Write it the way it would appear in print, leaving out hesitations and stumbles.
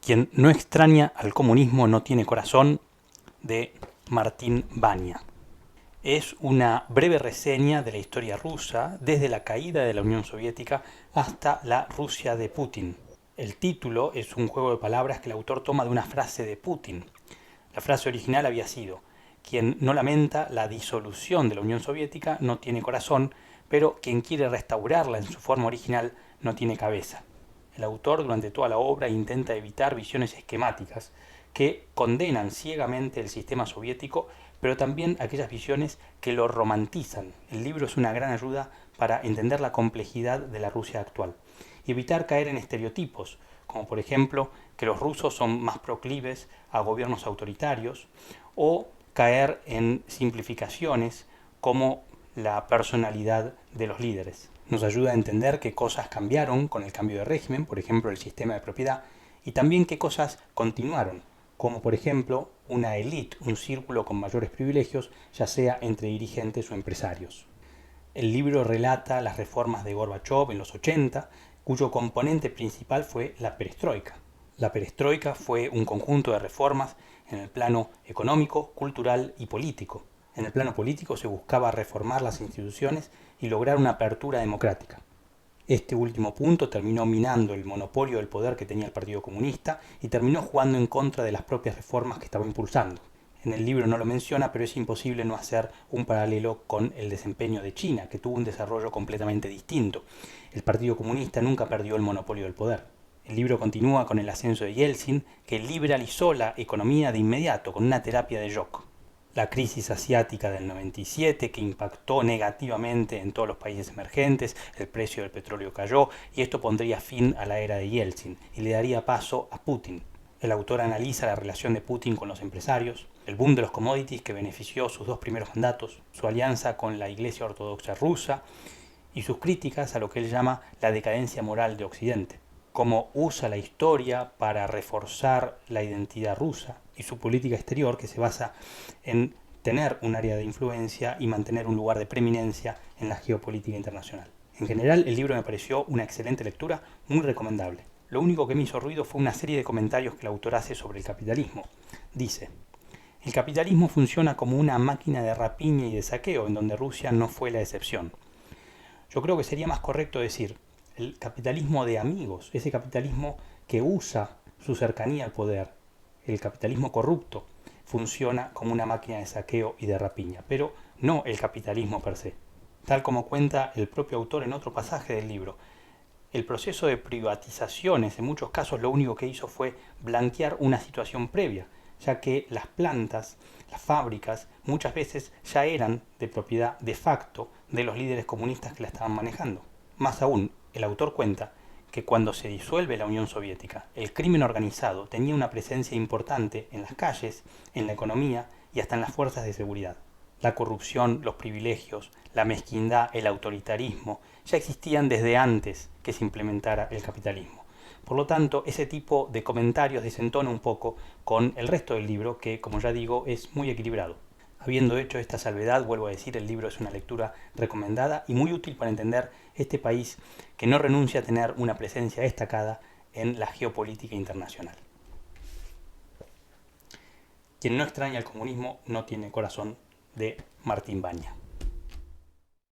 Quien no extraña al comunismo no tiene corazón, de Martín Bania. Es una breve reseña de la historia rusa desde la caída de la Unión Soviética hasta la Rusia de Putin. El título es un juego de palabras que el autor toma de una frase de Putin. La frase original había sido: quien no lamenta la disolución de la Unión Soviética no tiene corazón, pero quien quiere restaurarla en su forma original no tiene cabeza. El autor durante toda la obra intenta evitar visiones esquemáticas que condenan ciegamente el sistema soviético, pero también aquellas visiones que lo romantizan. El libro es una gran ayuda para entender la complejidad de la Rusia actual y evitar caer en estereotipos, como por ejemplo que los rusos son más proclives a gobiernos autoritarios, o caer en simplificaciones como la personalidad de los líderes. Nos ayuda a entender qué cosas cambiaron con el cambio de régimen, por ejemplo el sistema de propiedad, y también qué cosas continuaron, como por ejemplo una élite, un círculo con mayores privilegios, ya sea entre dirigentes o empresarios. El libro relata las reformas de Gorbachov en los 80, cuyo componente principal fue la perestroika. La perestroika fue un conjunto de reformas en el plano económico, cultural y político. En el plano político se buscaba reformar las instituciones y lograr una apertura democrática. Este último punto terminó minando el monopolio del poder que tenía el Partido Comunista y terminó jugando en contra de las propias reformas que estaba impulsando. En el libro no lo menciona, pero es imposible no hacer un paralelo con el desempeño de China, que tuvo un desarrollo completamente distinto. El Partido Comunista nunca perdió el monopolio del poder. El libro continúa con el ascenso de Yeltsin, que liberalizó la economía de inmediato con una terapia de shock. La crisis asiática del 97, que impactó negativamente en todos los países emergentes, el precio del petróleo cayó y esto pondría fin a la era de Yeltsin y le daría paso a Putin. El autor analiza la relación de Putin con los empresarios, el boom de los commodities que benefició sus dos primeros mandatos, su alianza con la Iglesia Ortodoxa rusa y sus críticas a lo que él llama la decadencia moral de Occidente, cómo usa la historia para reforzar la identidad rusa y su política exterior, que se basa en tener un área de influencia y mantener un lugar de preeminencia en la geopolítica internacional. En general, el libro me pareció una excelente lectura, muy recomendable. Lo único que me hizo ruido fue una serie de comentarios que el autor hace sobre el capitalismo. Dice: el capitalismo funciona como una máquina de rapiña y de saqueo, en donde Rusia no fue la excepción. Yo creo que sería más correcto decir el capitalismo de amigos, ese capitalismo que usa su cercanía al poder, el capitalismo corrupto, funciona como una máquina de saqueo y de rapiña, pero no el capitalismo per se. Tal como cuenta el propio autor en otro pasaje del libro, el proceso de privatizaciones en muchos casos lo único que hizo fue blanquear una situación previa, ya que las plantas, las fábricas, muchas veces ya eran de propiedad de facto de los líderes comunistas que la estaban manejando. Más aún, el autor cuenta que cuando se disuelve la Unión Soviética, el crimen organizado tenía una presencia importante en las calles, en la economía y hasta en las fuerzas de seguridad. La corrupción, los privilegios, la mezquindad, el autoritarismo ya existían desde antes que se implementara el capitalismo. Por lo tanto, ese tipo de comentarios desentona un poco con el resto del libro, que, como ya digo, es muy equilibrado. Habiendo hecho esta salvedad, vuelvo a decir, el libro es una lectura recomendada y muy útil para entender este país que no renuncia a tener una presencia destacada en la geopolítica internacional. Quien no extraña el comunismo no tiene corazón, de Martín Bania.